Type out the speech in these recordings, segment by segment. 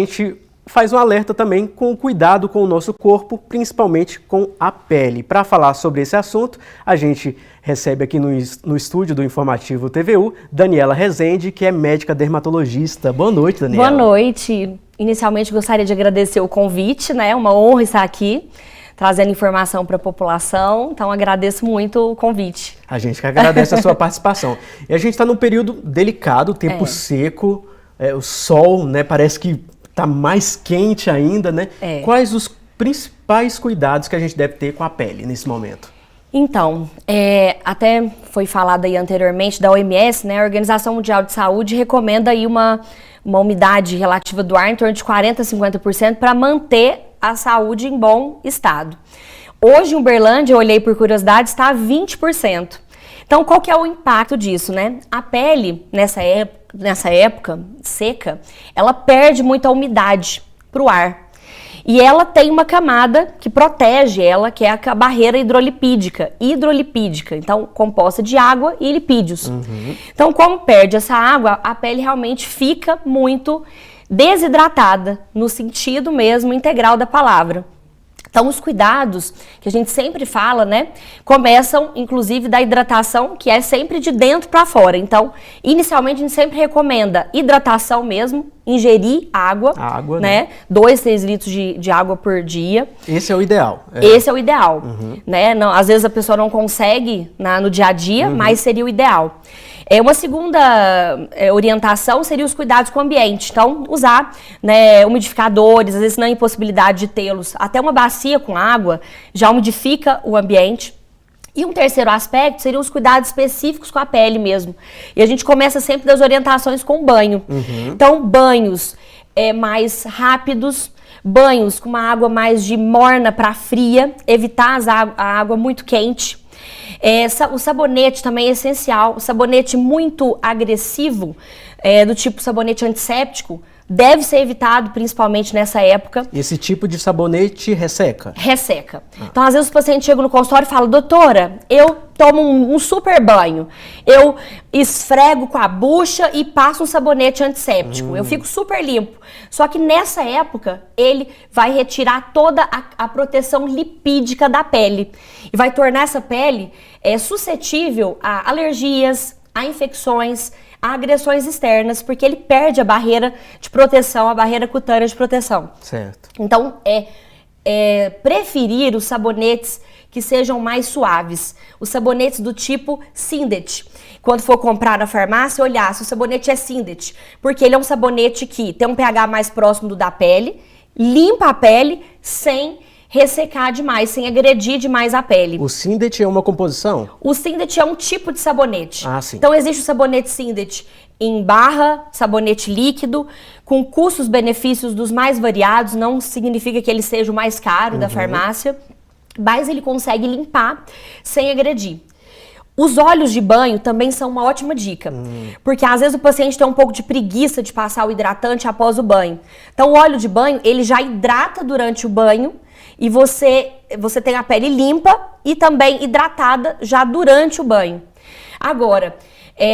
A gente faz um alerta também com o cuidado com o nosso corpo, principalmente com a pele. Para falar sobre esse assunto, a gente recebe aqui no estúdio do Informativo TVU, Daniela Rezende, que é médica dermatologista. Boa noite, Daniela. Boa noite. Inicialmente gostaria de agradecer o convite, né? Uma honra estar aqui, trazendo informação para a população. Então agradeço muito o convite. A gente que agradece a sua participação. E a gente está num período delicado, tempo seco, o sol, né? Parece que está mais quente ainda, né? Quais os principais cuidados que a gente deve ter com a pele nesse momento? Então, até foi falado aí anteriormente da OMS, né? A Organização Mundial de Saúde recomenda aí uma umidade relativa do ar em torno de 40% a 50% para manter a saúde em bom estado. Hoje em Uberlândia, eu olhei por curiosidade, está a 20%. Então, qual que é o impacto disso, né? A pele, nessa época seca, ela perde muita umidade para o ar. E ela tem uma camada que protege ela, que é a barreira hidrolipídica, então composta de água e lipídios. Então, como perde essa água, a pele realmente fica muito desidratada, no sentido mesmo integral da palavra. Então, os cuidados que a gente sempre fala, né, começam, inclusive, da hidratação, que é sempre de dentro para fora. Então, inicialmente, a gente sempre recomenda hidratação mesmo, ingerir água, né? 2, 3 litros de água por dia. Esse é o ideal. Esse é o ideal, né? Não, às vezes a pessoa não consegue no dia a dia, mas seria o ideal. Uma segunda orientação seria os cuidados com o ambiente. Então, usar, né, umidificadores, às vezes na impossibilidade de tê-los. Até uma bacia com água já umidifica o ambiente. E um terceiro aspecto seriam os cuidados específicos com a pele mesmo. E a gente começa sempre das orientações com banho. Então, banhos mais rápidos, banhos com uma água mais de morna para fria, evitar a água muito quente. O sabonete também é essencial. O sabonete muito agressivo, do tipo sabonete antisséptico, deve ser evitado, principalmente nessa época. Esse tipo de sabonete resseca? Resseca. Então, às vezes, os pacientes chegam no consultório e falam: doutora, eu tomo um super banho, eu esfrego com a bucha e passo um sabonete antisséptico, eu fico super limpo. Só que nessa época, ele vai retirar toda a proteção lipídica da pele e vai tornar essa pele suscetível a alergias, a infecções, a agressões externas, porque ele perde a barreira de proteção, a barreira cutânea de proteção. Certo. Então, preferir os sabonetes que sejam mais suaves. Os sabonetes do tipo Sindet. Quando for comprar na farmácia, olhar se o sabonete é Sindet, porque ele é um sabonete que tem um pH mais próximo do da pele, limpa a pele sem ressecar demais, sem agredir demais a pele. O Sindet é uma composição? O Sindet é um tipo de sabonete. Ah, sim. Então, existe o sabonete Sindet em barra, sabonete líquido, com custos-benefícios dos mais variados, não significa que ele seja o mais caro da farmácia, mas ele consegue limpar sem agredir. Os óleos de banho também são uma ótima dica, porque às vezes o paciente tem um pouco de preguiça de passar o hidratante após o banho. Então, o óleo de banho, ele já hidrata durante o banho, e você tem a pele limpa e também hidratada já durante o banho. Agora,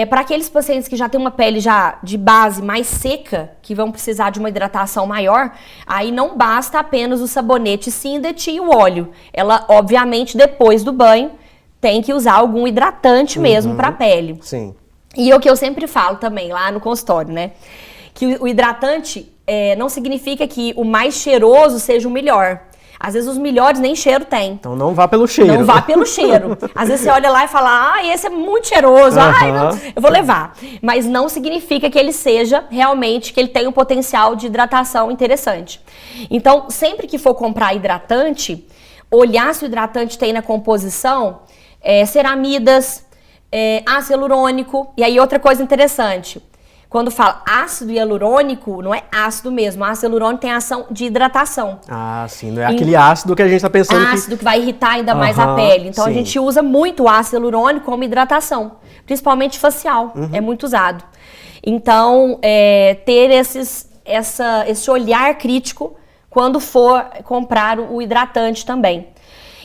para aqueles pacientes que já têm uma pele já de base mais seca, que vão precisar de uma hidratação maior, aí não basta apenas o sabonete Sindet e o óleo. Ela, obviamente, depois do banho, tem que usar algum hidratante mesmo para a pele. Sim. E o que eu sempre falo também lá no consultório, né? Que o hidratante não significa que o mais cheiroso seja o melhor. Às vezes os melhores nem cheiro tem. Então não vá pelo cheiro. Não vá pelo cheiro. Às vezes você olha lá e fala: esse é muito cheiroso, eu vou levar. Mas não significa que ele seja realmente, que ele tenha um potencial de hidratação interessante. Então, sempre que for comprar hidratante, olhar se o hidratante tem na composição ceramidas, ácido hialurônico. E aí outra coisa interessante, quando fala ácido hialurônico, não é ácido mesmo. O ácido hialurônico tem ação de hidratação. Ah, sim. Não é aquele ácido que a gente está pensando ácido que vai irritar ainda mais a pele. Então, sim. A gente usa muito o ácido hialurônico como hidratação. Principalmente facial. É muito usado. Então, ter esse olhar crítico quando for comprar o hidratante também.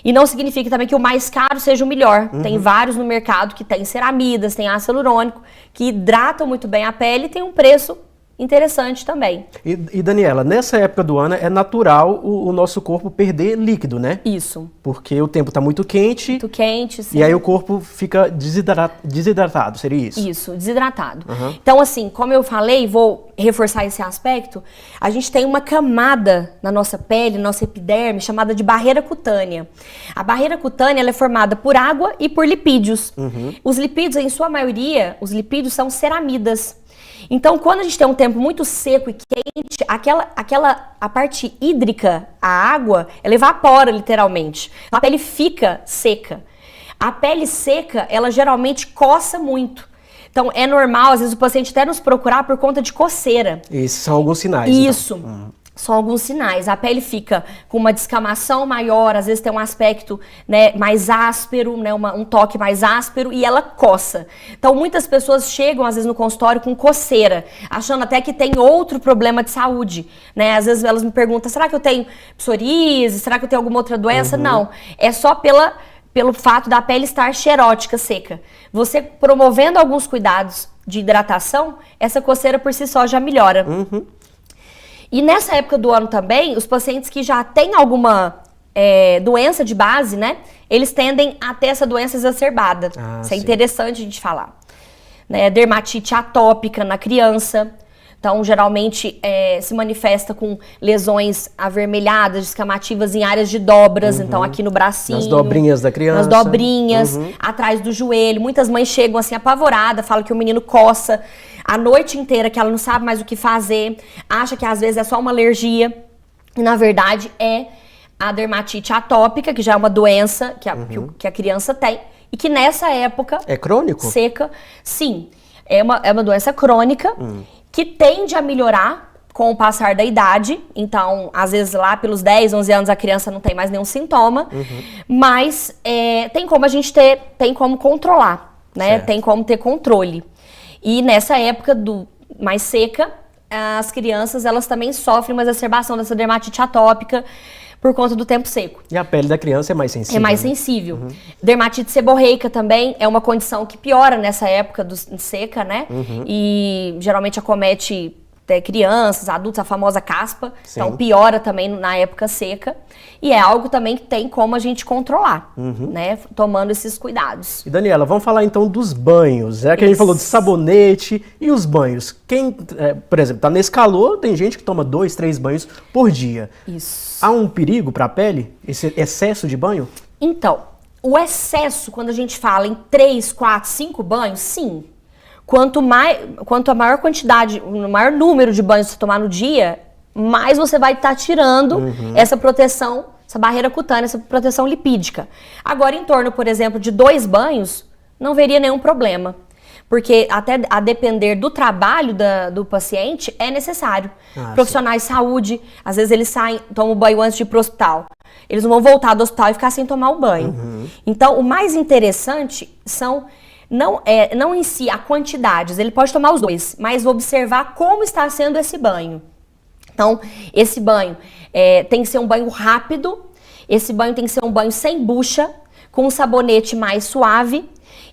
E não significa também que o mais caro seja o melhor. Tem vários no mercado que tem ceramidas, tem ácido hialurônico, que hidratam muito bem a pele e tem um preço interessante também. E Daniela, nessa época do ano é natural o nosso corpo perder líquido, né? Isso. Porque o tempo está muito quente. Muito quente, sim. E aí o corpo fica desidratado, seria isso? Isso, desidratado. Então, assim, como eu falei, vou reforçar esse aspecto, a gente tem uma camada na nossa pele, nossa epiderme, chamada de barreira cutânea. A barreira cutânea ela é formada por água e por lipídios. Os lipídios, em sua maioria, os lipídios são ceramidas. Então, quando a gente tem um tempo muito seco e quente, a parte hídrica, a água, ela evapora literalmente. A pele fica seca. A pele seca, ela geralmente coça muito. Então, é normal, às vezes, o paciente até nos procurar por conta de coceira. Esses são alguns sinais. Isso. Então. São alguns sinais. A pele fica com uma descamação maior, às vezes tem um aspecto, né, mais áspero, né, um toque mais áspero e ela coça. Então, muitas pessoas chegam, às vezes, no consultório com coceira, achando até que tem outro problema de saúde. Né? Às vezes elas me perguntam, será que eu tenho psoríase? Será que eu tenho alguma outra doença? Não. É só pelo fato da pele estar xerótica, seca. Você promovendo alguns cuidados de hidratação, essa coceira por si só já melhora. E nessa época do ano também, os pacientes que já têm alguma doença de base, né? Eles tendem a ter essa doença exacerbada. Isso é interessante a gente falar. Né? Dermatite atópica na criança. Então, geralmente, se manifesta com lesões avermelhadas, descamativas em áreas de dobras. Então, aqui no bracinho. Nas dobrinhas da criança. Nas dobrinhas, atrás do joelho. Muitas mães chegam assim apavoradas, falam que o menino coça a noite inteira, que ela não sabe mais o que fazer. Acha que às vezes é só uma alergia. E, na verdade, é a dermatite atópica, que já é uma doença que a criança tem. E que nessa época... É crônico? Seca. Sim. É uma doença crônica. Que tende a melhorar com o passar da idade. Então, às vezes lá pelos 10, 11 anos a criança não tem mais nenhum sintoma. Mas tem como a gente tem como controlar, né? Certo. Tem como ter controle. E nessa época mais seca, as crianças elas também sofrem uma exacerbação dessa dermatite atópica por conta do tempo seco. E a pele da criança é mais sensível. É mais sensível. Dermatite seborreica também é uma condição que piora nessa época seca, né? E geralmente acomete crianças, adultos, a famosa caspa. Sim. Então piora também na época seca. E é algo também que tem como a gente controlar, né? Tomando esses cuidados. E Daniela, vamos falar então dos banhos. A gente falou de sabonete e os banhos. Quem, por exemplo, tá nesse calor, tem gente que toma 2, 3 banhos por dia. Isso. Há um perigo para a pele? Esse excesso de banho? Então, o excesso, quando a gente fala em 3, 4, 5 banhos, sim. Quanto a maior quantidade, o maior número de banhos você tomar no dia, mais você vai estar tirando essa proteção, essa barreira cutânea, essa proteção lipídica. Agora, em torno, por exemplo, de 2 banhos, não veria nenhum problema. Porque até a depender do trabalho do paciente, é necessário. Profissionais de saúde, às vezes eles saem, tomam banho antes de ir para o hospital. Eles não vão voltar do hospital e ficar sem tomar o banho. Então, o mais interessante são... Não em si a quantidade, ele pode tomar os 2, mas observar como está sendo esse banho. Então, esse banho tem que ser um banho rápido, esse banho tem que ser um banho sem bucha, com um sabonete mais suave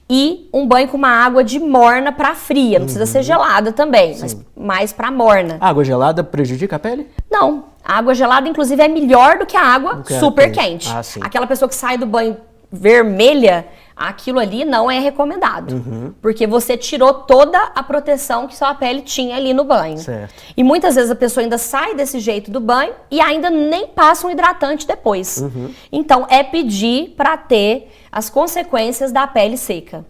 e um banho com uma água de morna para fria. Não precisa ser gelada também, mas mais para morna. A água gelada prejudica a pele? Não, a água gelada inclusive é melhor do que a água super quente. Aquela pessoa que sai do banho vermelha, aquilo ali não é recomendado. Porque você tirou toda a proteção que sua pele tinha ali no banho. Certo. E muitas vezes a pessoa ainda sai desse jeito do banho e ainda nem passa um hidratante depois. Então, é pedir para ter as consequências da pele seca.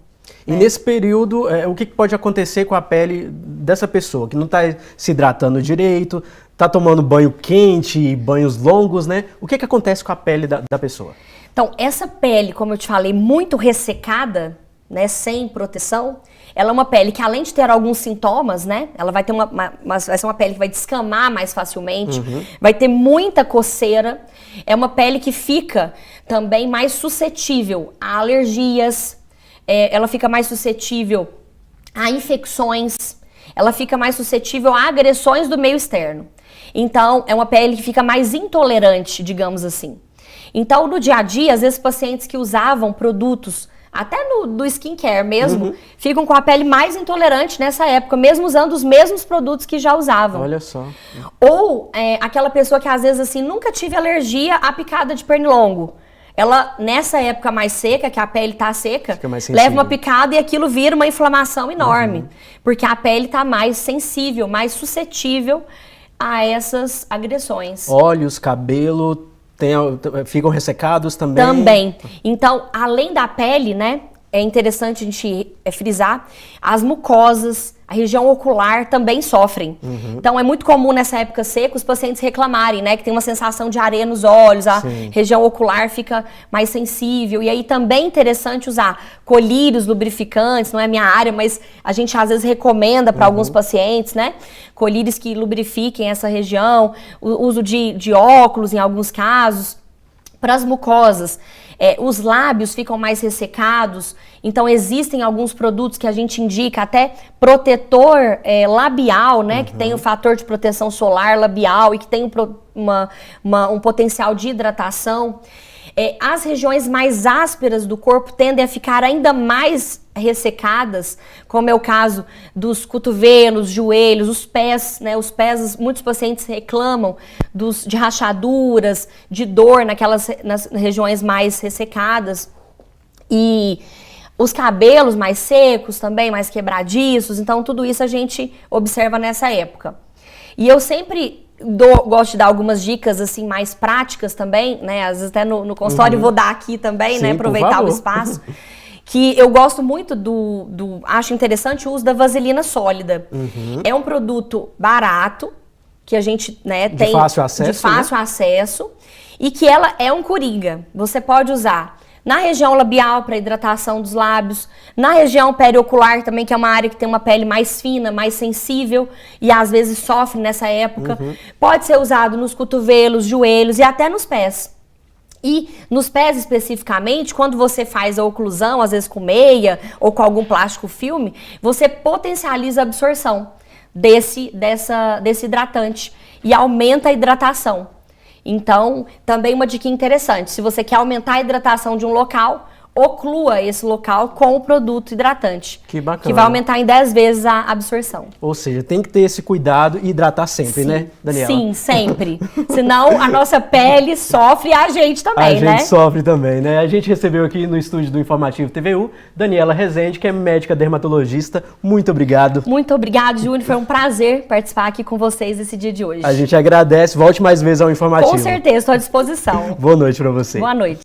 E nesse período, o que pode acontecer com a pele dessa pessoa que não está se hidratando direito, está tomando banho quente e banhos longos, né? O que acontece com a pele da pessoa? Então, essa pele, como eu te falei, muito ressecada, né, sem proteção, ela é uma pele que, além de ter alguns sintomas, né, ela vai ter vai ser uma pele que vai descamar mais facilmente, vai ter muita coceira, é uma pele que fica também mais suscetível a alergias, ela fica mais suscetível a infecções, ela fica mais suscetível a agressões do meio externo. Então, é uma pele que fica mais intolerante, digamos assim. Então, no dia a dia, às vezes pacientes que usavam produtos até do skincare mesmo, ficam com a pele mais intolerante nessa época, mesmo usando os mesmos produtos que já usavam. Olha só. Ou aquela pessoa que às vezes assim nunca tive alergia à picada de pernilongo. Ela, nessa época mais seca, que a pele tá seca, leva uma picada e aquilo vira uma inflamação enorme. Porque a pele tá mais sensível, mais suscetível a essas agressões. Olhos, cabelo, ficam ressecados também? Também. Então, além da pele, né, é interessante a gente frisar, as mucosas, a região ocular também sofrem. Então, é muito comum nessa época seca os pacientes reclamarem, né, que tem uma sensação de areia nos olhos, a região ocular fica mais sensível. E aí também é interessante usar colírios lubrificantes, não é minha área, mas a gente às vezes recomenda para alguns pacientes, né, colírios que lubrifiquem essa região, o uso de óculos em alguns casos. Para as mucosas, os lábios ficam mais ressecados, então existem alguns produtos que a gente indica, até protetor labial, né, que tem o fator de proteção solar labial e que tem um potencial de hidratação. As regiões mais ásperas do corpo tendem a ficar ainda mais ressecadas, como é o caso dos cotovelos, joelhos, os pés, né? Os pés, muitos pacientes reclamam de rachaduras, de dor nas regiões mais ressecadas. E os cabelos mais secos também, mais quebradiços, então tudo isso a gente observa nessa época. E eu sempre gosto de dar algumas dicas assim mais práticas também, né? Às vezes até no consultório vou dar aqui também, né? Aproveitar o espaço. Que eu gosto muito acho interessante o uso da vaselina sólida. É um produto barato, que a gente, né, tem de fácil acesso, e que ela é um coringa. Você pode usar na região labial para hidratação dos lábios, na região periocular também, que é uma área que tem uma pele mais fina, mais sensível e às vezes sofre nessa época. Pode ser usado nos cotovelos, joelhos e até nos pés. E nos pés especificamente, quando você faz a oclusão, às vezes com meia ou com algum plástico filme, você potencializa a absorção desse hidratante e aumenta a hidratação. Então, também uma dica interessante, se você quer aumentar a hidratação de um local, oclua esse local com o produto hidratante. Que bacana. Que vai aumentar em 10 vezes a absorção. Ou seja, tem que ter esse cuidado e hidratar sempre, né, Daniela? Sim, sempre. Senão a nossa pele sofre e a gente também, né? A gente sofre também, né? A gente recebeu aqui no estúdio do Informativo TVU, Daniela Rezende, que é médica dermatologista. Muito obrigado. Muito obrigado, Júnior. Foi um prazer participar aqui com vocês esse dia de hoje. A gente agradece. Volte mais vezes ao Informativo. Com certeza, estou à disposição. Boa noite para você. Boa noite.